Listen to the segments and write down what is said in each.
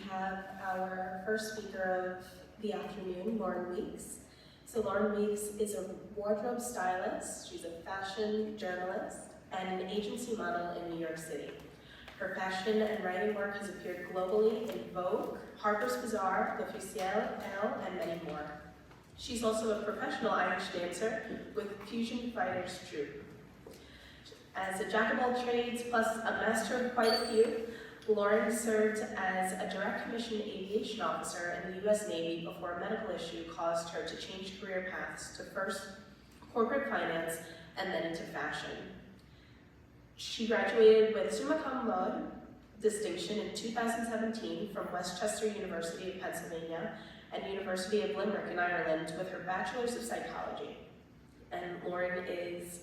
have our first speaker of the afternoon, Laur Weeks. So Laur Weeks is a wardrobe stylist, she's a fashion journalist, and an agency model in New York City. Her fashion and writing work has appeared globally in Vogue, Harper's Bazaar, Le Officiel, and many more. She's also a professional Irish dancer with Fusion Fighters Troupe. As a jack of all trades plus a master of quite a few, Laur served as a direct commission aviation officer in the US Navy before a medical issue caused her to change career paths to first corporate finance and then into fashion. She graduated with summa cum laude distinction in 2017 from Westchester University of Pennsylvania and University of Limerick in Ireland with her Bachelor's of Psychology. And Laur is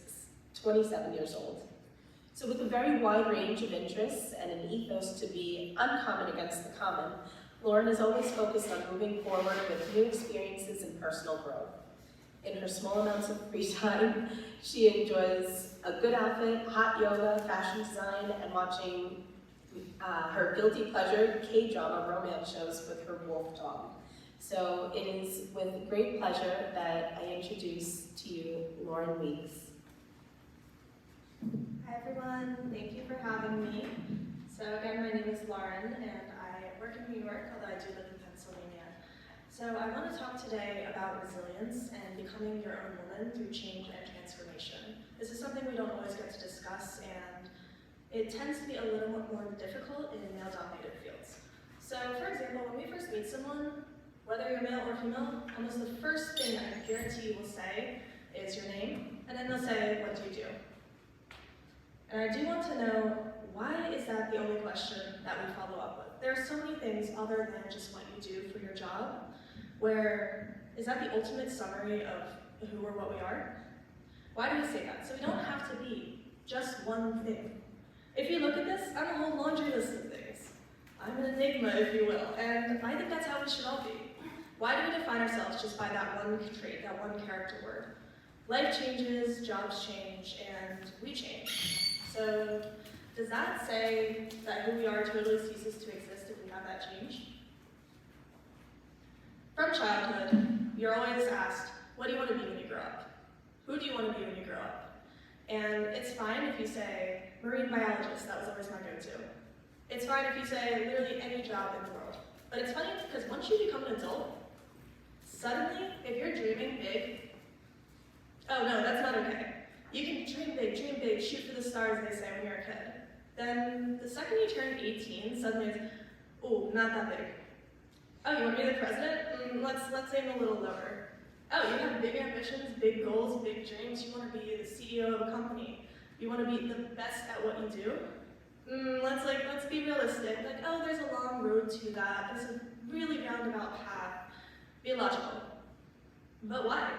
27 years old. So with a very wide range of interests and an ethos to be uncommon against the common, Laur is always focused on moving forward with new experiences and personal growth. In her small amounts of free time, she enjoys a good outfit, hot yoga, fashion design, and watching her guilty pleasure K-drama romance shows with her wolf dog. So it is with great pleasure that I introduce to you Laur Weeks. Hi everyone, thank you for having me. So again, my name is Lauren and I work in New York, although I do live in Pennsylvania. So I want to talk today about resilience and becoming your own woman through change and transformation. This is something we don't always get to discuss, and it tends to be a little more difficult in male-dominated fields. So for example, when we first meet someone, whether you're male or female, almost the first thing I guarantee you will say is your name, and then they'll say, what do you do? And I do want to know, why is that the only question that we follow up with? There are so many things other than just what you do for your job, where is that the ultimate summary of who or what we are? Why do we say that? So we don't have to be just one thing. If you look at this, I'm a whole laundry list of things. I'm an enigma, if you will, and I think that's how we should all be. Why do we define ourselves just by that one trait, that one character word? Life changes, jobs change, and we change. So does that say that who we are totally ceases to exist if we have that change? From childhood, you're always asked, what do you want to be when you grow up? Who do you want to be when you grow up? And it's fine if you say marine biologist, that was always my go-to. It's fine if you say literally any job in the world. But it's funny because once you become an adult, suddenly, if you're dreaming big, oh no, that's not okay. You can dream big, shoot for the stars, they say when you're a kid. Then the second you turn 18, suddenly it's, oh, not that big. Oh, you want to be the president? Let's aim a little lower. Oh, you have big ambitions, big goals, big dreams. You want to be the CEO of a company. You want to be the best at what you do. Let's be realistic. Like, oh, there's a long road to that. There's a really roundabout path. Be logical. But why?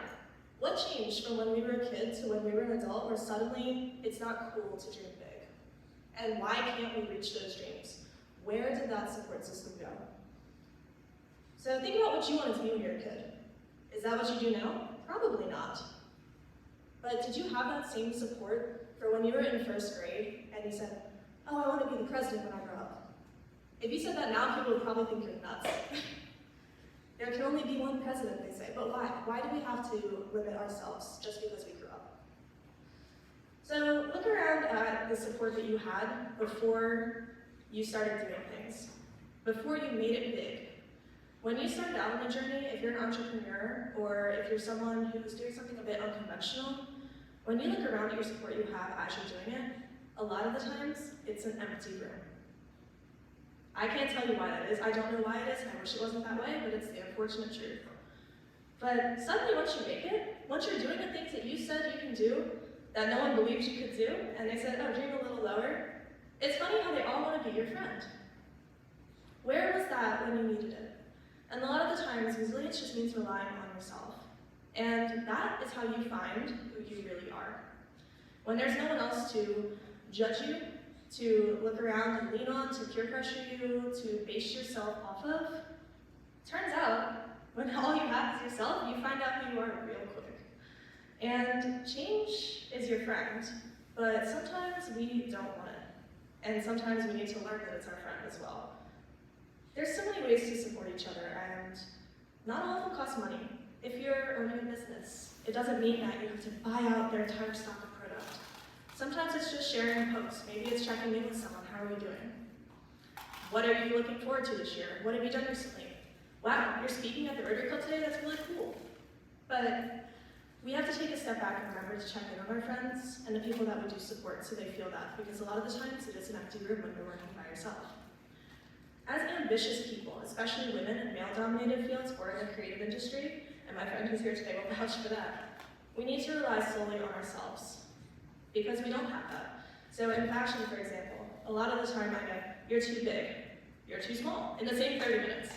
What changed from when we were a kid to when we were an adult, where suddenly it's not cool to dream big? And why can't we reach those dreams? Where did that support system go? So think about what you wanted to be when you were a kid. Is that what you do now? Probably not. But did you have that same support for when you were in first grade and you said, oh, I want to be the president when I grow up? If you said that now, people would probably think you're nuts. There can only be one president, they say, but why? Why do we have to limit ourselves just because we grew up? So look around at the support that you had before you started doing things, before you made it big. When you started out on a journey, if you're an entrepreneur or if you're someone who's doing something a bit unconventional, when you look around at your support you have as you're doing it, a lot of the times it's an empty room. I can't tell you why that is. I don't know why it is, and I wish it wasn't that way, but it's the unfortunate truth. But suddenly, once you make it, once you're doing the things that you said you can do, that no one believed you could do, and they said, oh, dream a little lower, it's funny how they all want to be your friend. Where was that when you needed it? And a lot of the times, resilience just means relying on yourself. And that is how you find who you really are. When there's no one else to judge you, to look around and lean on, to peer pressure you, to base yourself off of, turns out, when all you have is yourself, you find out who you are real quick. And change is your friend, but sometimes we don't want it. And sometimes we need to learn that it's our friend as well. There's so many ways to support each other, and not all of them cost money. If you're owning a business, it doesn't mean that you have to buy out their entire stock of product. Sometimes it's just sharing a post. Maybe it's checking in with someone. How are we doing? What are you looking forward to this year? What have you done recently? Wow, you're speaking at the Rotary Club today? That's really cool. But we have to take a step back and remember to check in on our friends and the people that we do support so they feel that, because a lot of the times it is an empty room when you're working by yourself. As ambitious people, especially women in male-dominated fields or in the creative industry, and my friend who's here today will vouch for that, we need to rely solely on ourselves, because we don't have that. So in fashion, for example, a lot of the time I get, you're too big, you're too small, in the same 30 minutes.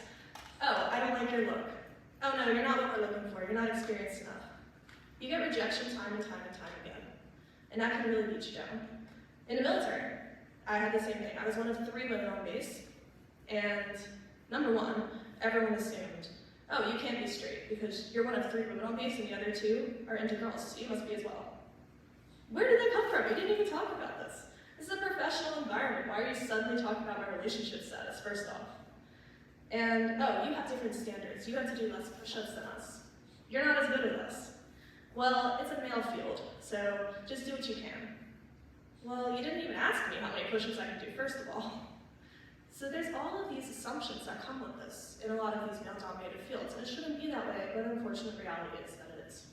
Oh, I don't like your look. Oh no, you're not what we're looking for, you're not experienced enough. You get rejection time and time and time again, and that can really beat you down. In the military, I had the same thing. I was one of 3 women on base, and number one, everyone assumed, oh, you can't be straight because you're one of 3 women on base and the other 2 are into girls, so you must be as well. Where did that come from? We didn't even talk about this. This is a professional environment. Why are you suddenly talking about my relationship status, first off? And, oh, you have different standards. You have to do less push-ups than us. You're not as good as us. Well, it's a male field, so just do what you can. Well, you didn't even ask me how many push-ups I can do, first of all. So there's all of these assumptions that come with this in a lot of these male-dominated fields. And it shouldn't be that way, but unfortunate reality is that it is.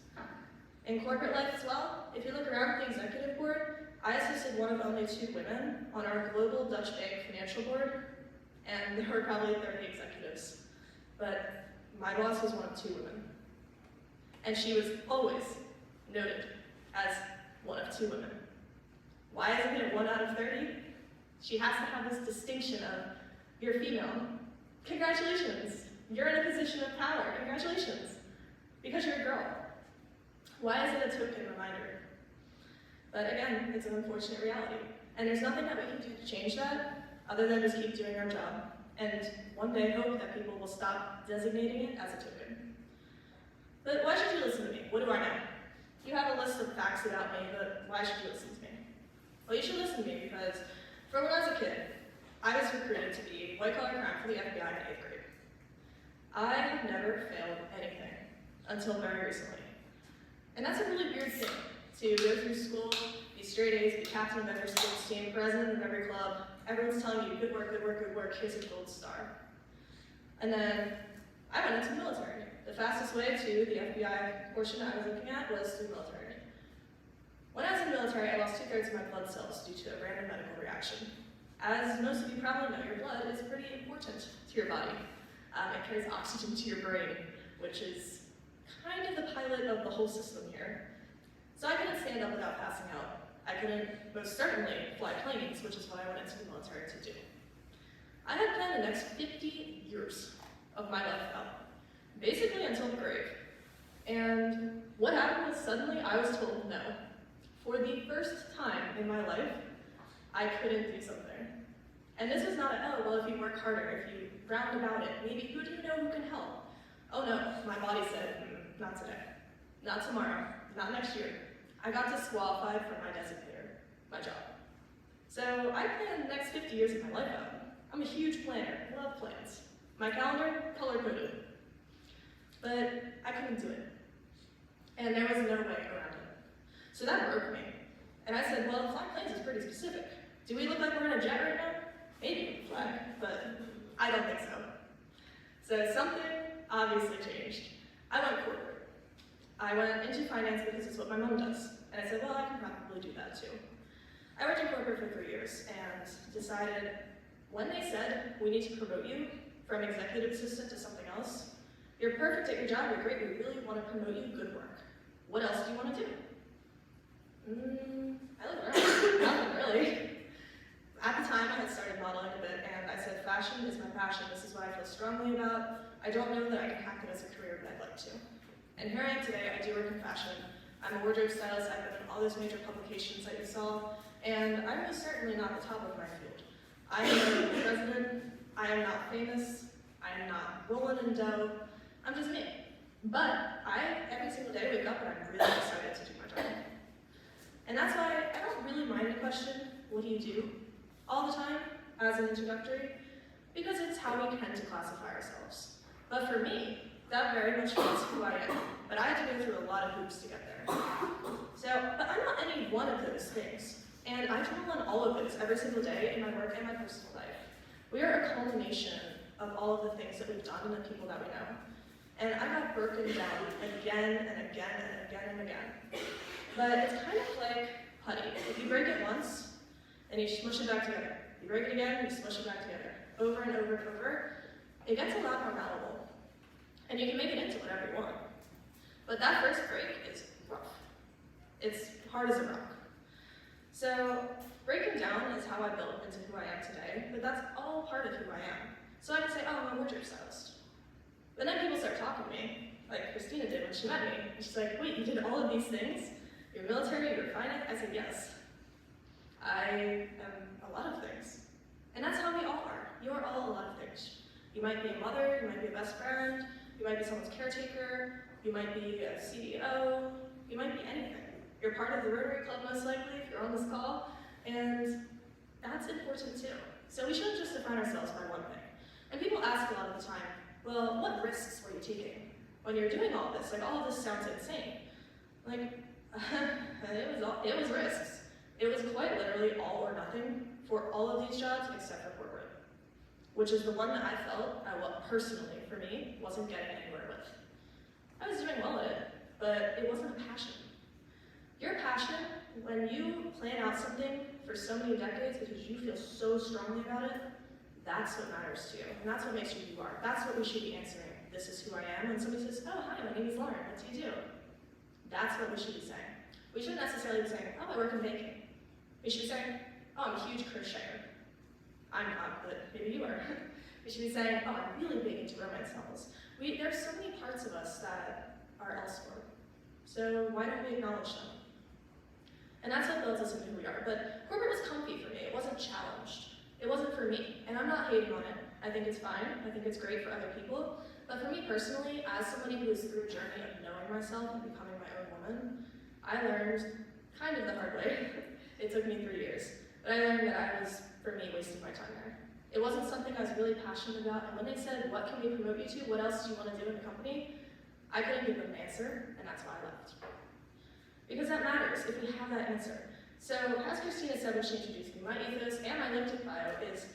In corporate life as well, if you look around the executive board, I assisted one of only 2 women on our global Dutch bank financial board, and there were probably 30 executives. But my boss was one of 2 women. And she was always noted as one of 2 women. Why isn't it 1 out of 30? She has to have this distinction of, you're female, congratulations. You're in a position of power, congratulations. Because you're a girl. Why is it a token reminder? But again, it's an unfortunate reality. And there's nothing that we can do to change that, other than just keep doing our job. And one day hope that people will stop designating it as a token. But why should you listen to me? What do I know? You have a list of facts about me, but why should you listen to me? Well, you should listen to me because from when I was a kid, I was recruited to be white-collar crime for the FBI in 8th grade. I have never failed anything until very recently. And that's a really weird thing, to go through school, be straight A's, be captain of every sports team, president of every club. Everyone's telling you, good work, good work, good work, here's a gold star. And then I went into the military. The fastest way to the FBI portion I was looking at was through the military. When I was in the military, I lost 2/3 of my blood cells due to a random medical reaction. As most of you probably know, your blood is pretty important to your body. It carries oxygen to your brain, which is kind of the pilot of the whole system here. So I couldn't stand up without passing out. I couldn't most certainly fly planes, which is what I went into the military to do. I had planned the next 50 years of my life out, basically until the grave. And what happened was suddenly I was told no. For the first time in my life, I couldn't do something. And this was not a, oh, well, if you work harder, if you round about it, maybe who do you know who can help? Oh no, my body said, not today, not tomorrow, not next year. I got disqualified from my designator, my job. So I planned the next 50 years of my life out. I'm a huge planner, love plans. My calendar, color-coded. But I couldn't do it. And there was no way around it. So that broke me. And I said, well, flying planes is pretty specific. Do we look like we're in a jet right now? Maybe a flag, but I don't think so. So something obviously changed. I went corporate. I went into finance because it's what my mom does. And I said, well, I can probably do that too. I worked in corporate for 3 years and decided when they said, we need to promote you from executive assistant to something else, you're perfect at your job, you're great, we really want to promote you, good work. What else do you want to do? I looked around, nothing really. At the time, I had started modeling a bit, and I said, fashion is my passion, this is what I feel strongly about. I don't know that I can hack it as a career, but I'd like to. And here I am today, I do work in fashion. I'm a wardrobe stylist, I've been in all those major publications that you saw, and I'm most certainly not the top of my field. I am not the president, I am not famous, I am not rolling in dough, I'm just me. But every single day, wake up and I'm really excited to do my job. And that's why I don't really mind the question, what do you do? All the time, as an introductory, because it's how we tend to classify ourselves. But for me, that very much fits who I am, but I had to go through a lot of hoops to get there. But I'm not any one of those things, and I draw on all of those every single day in my work and my personal life. We are a culmination of all of the things that we've done and the people that we know. And I got broken down again and again and again and again. But it's kind of like putty. If you break it once, and you smush it back together. You break it again, you smush it back together. Over and over and over, it gets a lot more malleable. And you can make it into whatever you want. But that first break is rough. It's hard as a rock. So breaking down is how I built into who I am today, but that's all part of who I am. So I can say, oh, I'm a wardrobe stylist. But then people start talking to me, like Christina did when she met me. And she's like, wait, you did all of these things? You're military, you're finance? I said, yes. I am a lot of things. And that's how we all are. You are all a lot of things. You might be a mother, you might be a best friend, you might be someone's caretaker, you might be a CEO, you might be anything. You're part of the Rotary Club most likely if you're on this call, and that's important too. So we shouldn't just define ourselves by one thing. And people ask a lot of the time, well, what risks were you taking when you're doing all this? Like, all of this sounds insane. Like, it was risks. It was quite literally all or nothing for all of these jobs except for corporate, which is the one that I felt, personally, for me, wasn't getting anywhere with. I was doing well at it, but it wasn't a passion. Your passion, when you plan out something for so many decades because you feel so strongly about it, that's what matters to you, and that's what makes you who you are. That's what we should be answering. This is who I am. When somebody says, oh, hi, my name is Laur, what do you do? That's what we should be saying. We shouldn't necessarily be saying, oh, I work in baking. We should be saying, oh, I'm a huge crocheter. I'm not, but maybe you are. We should be saying, oh, I'm really big into romance novels. There's so many parts of us that are elsewhere. So why don't we acknowledge them? And that's what builds us into who we are. But corporate was comfy for me. It wasn't challenged. It wasn't for me. And I'm not hating on it. I think it's fine. I think it's great for other people. But for me personally, as somebody who is through a journey of knowing myself and becoming my own woman, I learned kind of the hard way. It took me 3 years. But I learned that I was, for me, wasting my time there. It wasn't something I was really passionate about. And when they said, what can we promote you to? What else do you want to do in the company? I couldn't give them an answer, and that's why I left. Because that matters, if we have that answer. So, as Christina said when she introduced me, my ethos and my LinkedIn bio is,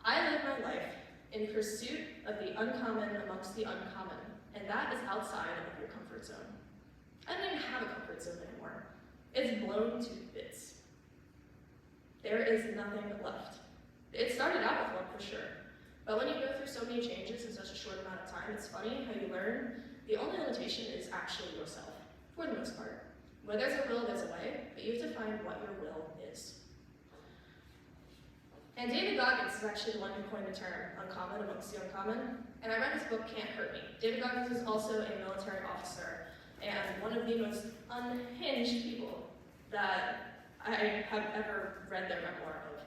I live my life in pursuit of the uncommon amongst the uncommon, and that is outside of your comfort zone. I don't even have a comfort zone anymore. It's blown to bits. There is nothing left. It started out with one for sure, but when you go through so many changes in such a short amount of time, it's funny how you learn the only limitation is actually yourself, for the most part. Where there's a will, there's a way, but you have to find what your will is. And David Goggins is actually the one who coined the term uncommon amongst the uncommon, and I read his book, Can't Hurt Me. David Goggins is also a military officer, and one of the most unhinged people that I have ever read their memoir of.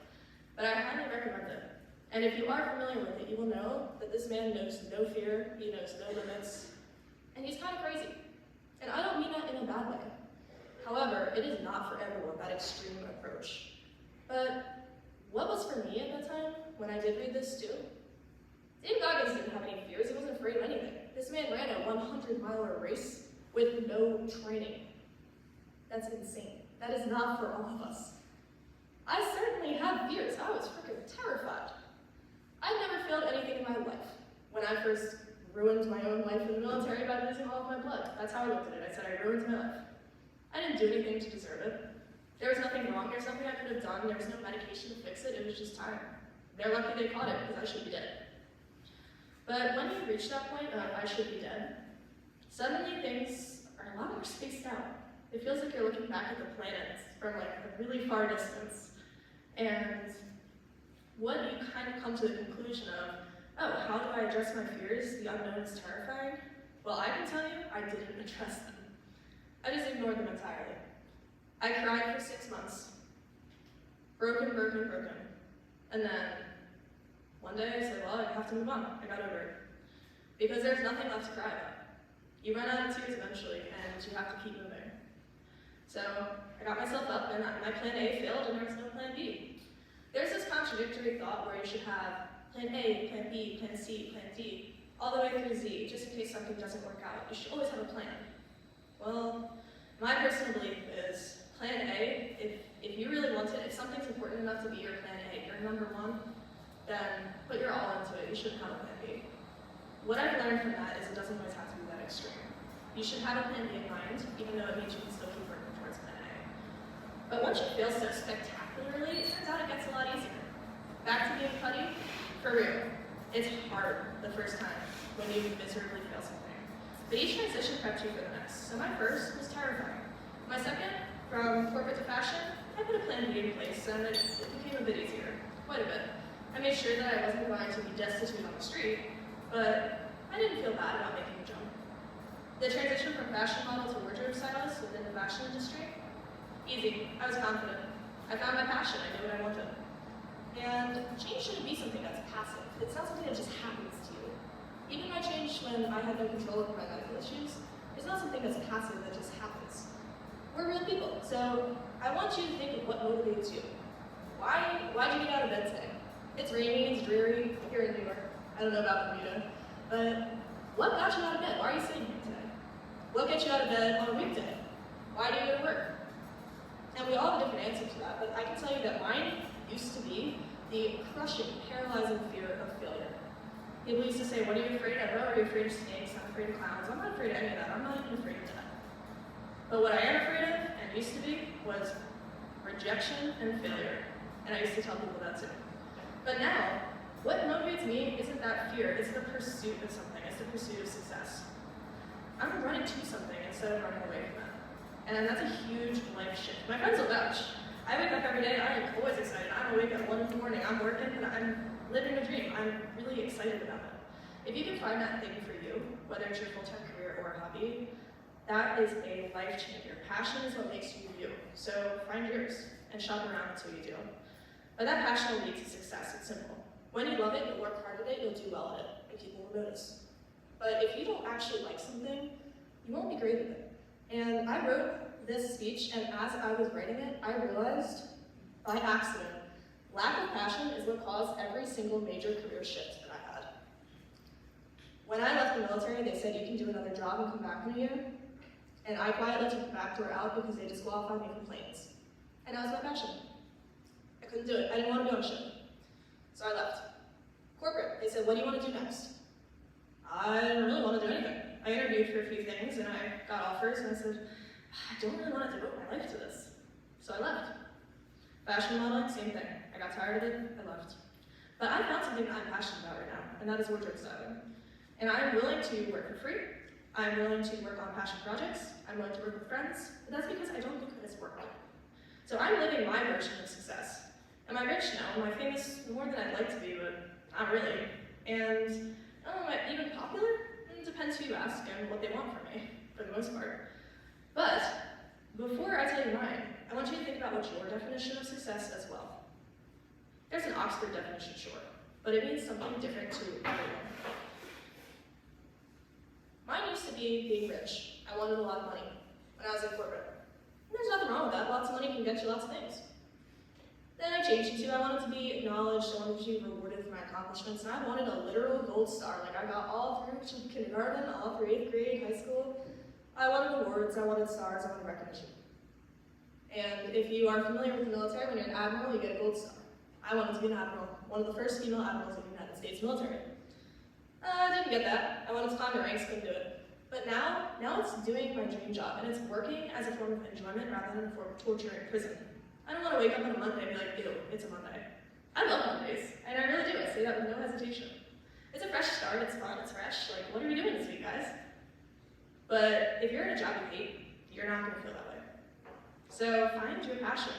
But I highly recommend it. And if you are familiar with it, you will know that this man knows no fear, he knows no limits, and he's kind of crazy. And I don't mean that in a bad way. However, it is not for everyone, that extreme approach. But what was for me at that time, when I did read this too, David Goggins didn't have any fears, he wasn't afraid of anything. This man ran a 100-mile race with no training. That's insane. That is not for all of us. I certainly had fears. I was freaking terrified. I never failed anything in my life. When I first ruined my own life in the military by losing all of my blood. That's how I looked at it. I said, I ruined my life. I didn't do anything to deserve it. There was nothing wrong. There's nothing I could have done. There was no medication to fix it. It was just time. They're lucky they caught it because I should be dead. But when you reach that point of I should be dead, suddenly things are a lot more spaced out. It feels like you're looking back at the planets from like a really far distance. And what you kind of come to the conclusion of, oh, how do I address my fears? The unknown is terrifying. Well, I can tell you, I didn't address them. I just ignored them entirely. I cried for 6 months. Broken. And then, one day I said, well, I have to move on. I got over it. Because there's nothing left to cry about. You run out of tears eventually, and you have to keep moving. So, I got myself up, and my plan A failed, and there was no plan B. There's this contradictory thought where you should have plan A, plan B, plan C, plan D, all the way through Z, just in case something doesn't work out. You should always have a plan. Well, my personal belief is plan A, if you really want it, if something's important enough to be your plan A, your number one, then put your all into it. You shouldn't have a plan B. What I've learned from that is it doesn't always have to be that extreme. You should have a plan B in mind, even though it means you can still keep working towards plan A. But once you fail so spectacularly, it turns out it gets a lot easier. Back to being putty, for real. It's hard the first time when you miserably fail something. But each transition prepped you for the next. So my first was terrifying. My second, from corporate to fashion, I put a plan B in place and it became a bit easier, quite a bit. I made sure that I wasn't going to be destitute on the street, but I didn't feel bad about making the jump. The transition from fashion model to wardrobe stylist within the fashion industry, easy. I was confident. I found my passion. I knew what I wanted. And change shouldn't be something that's passive. It's not something that just happens to you. Even my change when I had no control over my medical issues is not something that's passive that just happens. We're real people, so I want you to think of what motivates you. Why'd you get out of bed today? It's rainy, it's dreary, you're in New York. I don't know about Bermuda, but what got you out of bed? Why are you sitting here today? What gets you out of bed on a weekday? Why do you go to work? And we all have a different answer to that, but I can tell you that mine used to be the crushing, paralyzing fear of failure. People used to say, what are you afraid of? Oh, are you afraid of snakes? I'm afraid of clowns. I'm not afraid of any of that. I'm not even afraid of death. But what I am afraid of, and used to be, was rejection and failure. And I used to tell people that too. But now, what motivates me isn't that fear, it's the pursuit of something, it's the pursuit of success. I'm running to something instead of running away from it. And that's a huge life shift. My friends will vouch. I wake up every day, I am always excited. I'm awake at 1 in the morning, I'm working, and I'm living a dream. I'm really excited about it. If you can find that thing for you, whether it's your full-time career or a hobby, that is a life changer. Passion is what makes you you. So find yours and shop around until you do. But that passion will lead to success, it's simple. When you love it, you'll work hard at it, you'll do well at it, and people will notice. But if you don't actually like something, you won't be great at it. And I wrote this speech, and as I was writing it, I realized, by accident, lack of passion is what caused every single major career shift that I had. When I left the military, they said you can do another job and come back in a year. And I quietly took the back door out because they disqualified me from planes. And that was my passion. I couldn't do it. I didn't want to be on a ship. So I left. Corporate, they said, what do you want to do next? I didn't really want to do anything. I interviewed for a few things and I got offers and I said, I don't really want to devote my life to this. So I left. Fashion modeling, same thing. I got tired of it, I left. But I found something that I'm passionate about right now, and that is wardrobe styling. And I'm willing to work for free. I'm willing to work on passion projects. I'm willing to work with friends, but that's because I don't look at this work. So I'm living my version of success. Am I rich now? Am I famous more than I'd like to be, but not really. And am I even popular? It depends who you ask and what they want from me, for the most part. But before I tell you mine, I want you to think about what your definition of success as well. There's an Oxford definition, sure, but it means something different to everyone. Mine used to be being rich. I wanted a lot of money when I was in corporate. And there's nothing wrong with that. Lots of money can get you lots of things. Then I changed it to I wanted to be acknowledged, I wanted to be rewarded for my accomplishments, and I wanted a literal gold star. Like I got all through kindergarten, all through 8th grade, high school. I wanted awards, I wanted stars, I wanted recognition. And if you are familiar with the military, when you're an admiral, you get a gold star. I wanted to be an admiral, one of the first female admirals in the United States military. I didn't get that. I wanted to climb the ranks, couldn't do it. But now it's doing my dream job, and it's working as a form of enjoyment rather than a form of torture in prison. I don't want to wake up on a Monday and be like, ew, it's a Monday. I love Mondays, and I really do. I say that with no hesitation. It's a fresh start, it's fun, it's fresh. Like, what are we doing this week, guys? But if you're in a job you hate, you're not going to feel that way. So find your passion.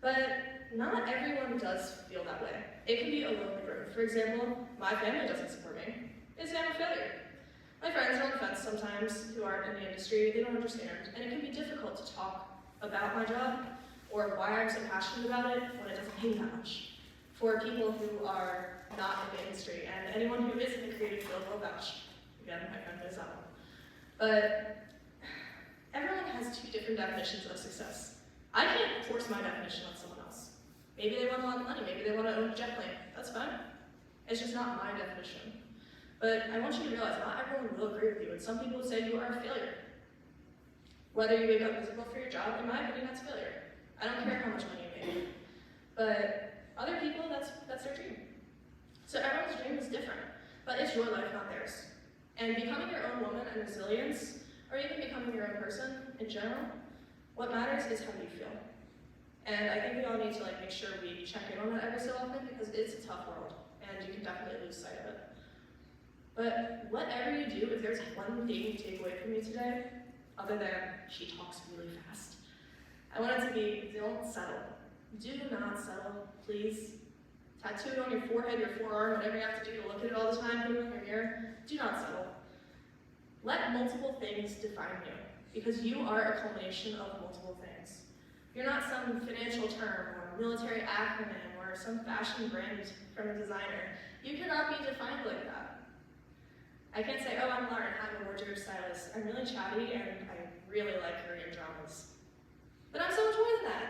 But not everyone does feel that way. It can be a lonely road. For example, my family doesn't support me. They say I'm a failure. My friends are on the fence sometimes who aren't in the industry, they don't understand, and it can be difficult to talk about my job or why I'm so passionate about it when it doesn't pay that much for people who are not in the industry, and anyone who is in the creative field will vouch. Again, my friend knows that one. But everyone has two different definitions of success. I can't force my definition on someone else. Maybe they want a lot of money, maybe they want to own a jet plane, that's fine. It's just not my definition. But I want you to realize not everyone will agree with you, and some people say you are a failure. Whether you wake up miserable for your job, in my opinion, that's failure. I don't care how much money you make. But other people, that's their dream. So everyone's dream is different, but it's your life, not theirs. And becoming your own woman and resilience, or even becoming your own person in general, what matters is how you feel. And I think we all need to make sure we check in on that every so often, because it's a tough world, and you can definitely lose sight of it. But whatever you do, if there's one thing you take away from me today, other than she talks really fast, I want it to be, don't settle. Do not settle, please. Tattoo it on your forehead, your forearm, whatever you have to do to look at it all the time, put it in your mirror. Do not settle. Let multiple things define you, because you are a culmination of multiple things. You're not some financial term or military acronym or some fashion brand from a designer. You cannot be defined like that. I can't say, oh, I'm Laur, I'm a wardrobe stylist. I'm really chatty and I really like Korean dramas. But I'm so much more than that.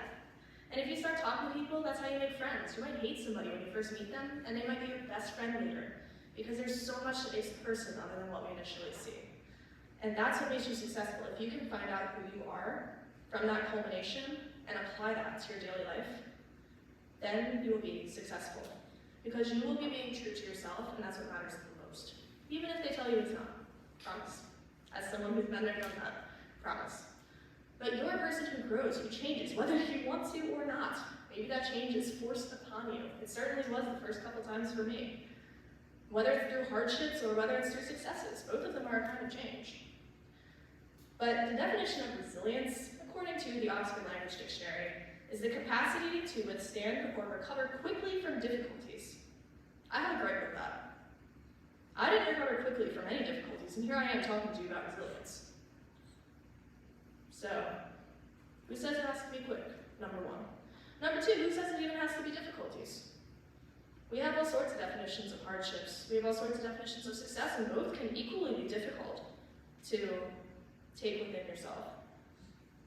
And if you start talking to people, that's how you make friends. You might hate somebody when you first meet them, and they might be your best friend later, because there's so much to a person other than what we initially see. And that's what makes you successful. If you can find out who you are from that culmination and apply that to your daily life, then you will be successful. Because you will be being true to yourself, and that's what matters the most. Even if they tell you it's not. Promise. As someone who's been there, done that. Promise. But you're a person who grows, who changes, whether you want to or not. Maybe that change is forced upon you. It certainly was the first couple times for me. Whether it's through hardships or whether it's through successes, both of them are a kind of change. But the definition of resilience, according to the Oxford Language Dictionary, is the capacity to withstand or recover quickly from difficulties. I have a gripe with that. I didn't recover quickly from any difficulties, and here I am talking to you about resilience. So, who says it has to be quick? Number one. Number two, who says it even has to be difficulties? We have all sorts of definitions of hardships. We have all sorts of definitions of success, and both can equally be difficult to take within yourself.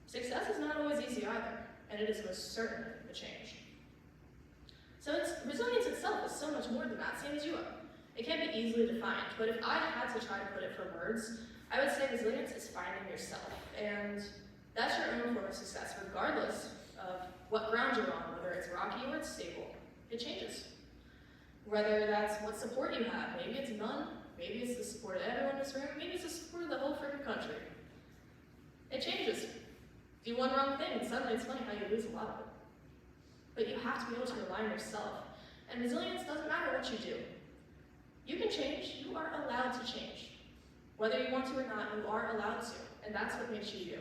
Success is not always easy either, and it is most certainly a change. So resilience itself is so much more than that, same as you are. It can't be easily defined, but if I had to try to put it for words, I would say resilience is finding yourself, and that's your own form of success, regardless of what ground you're on, whether it's rocky or it's stable. It changes. Whether that's what support you have, maybe it's none, maybe it's the support of everyone in this room, maybe it's the support of the whole freaking country. It changes. Do one wrong thing, and suddenly it's funny how you lose a lot of it. But you have to be able to rely on yourself. And resilience doesn't matter what you do. You can change, you are allowed to change. Whether you want to or not, you are allowed to, and that's what makes you you.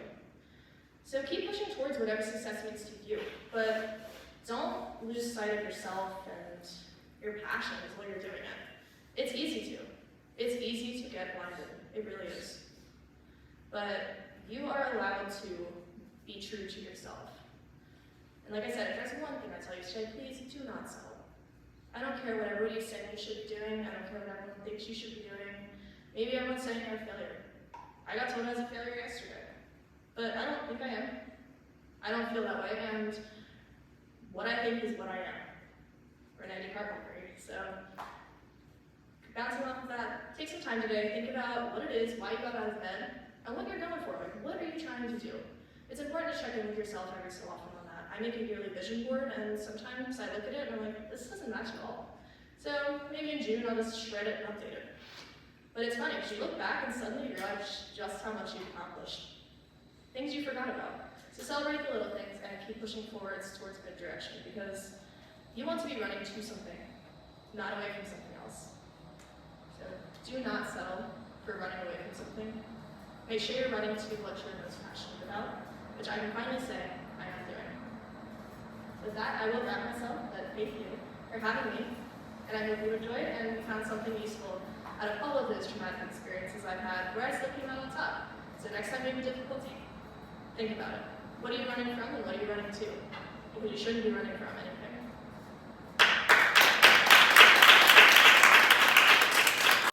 So keep pushing towards whatever success means to you, but don't lose sight of yourself and your passion is what you're doing it. It's easy to. It's easy to get blinded. It really is. But you are allowed to be true to yourself. And like I said, if there's one thing I tell you today, please do not settle. I don't care what everybody's saying you should be doing. I don't care what everyone thinks you should be doing. Maybe everyone's saying you're a failure. I got told I was a failure yesterday. But I don't think I am. I don't feel that way, and what I think is what I am. Renee Descartes. So, bouncing off of that, take some time today, think about what it is, why you got out of bed, and what you're going for. Like, what are you trying to do? It's important to check in with yourself every so often on that. I make a yearly vision board, and sometimes I look at it and I'm like, this doesn't match at all. So maybe in June I'll just shred it and update it. But it's funny, because you look back and suddenly you realize just how much you've accomplished. Things you forgot about. So celebrate the little things and keep pushing forwards towards a good direction, because you want to be running to something, not away from something else. So do not settle for running away from something. Make sure you're running to what you're most passionate about, which I can finally say I am doing. With that, I will wrap myself, but thank you for having me, and I hope you enjoyed and found something useful out of all of those traumatic experiences I've had where I still came out on top. So next time you have a difficulty, think about it. What are you running from and what are you running to? Because you shouldn't be running from anything.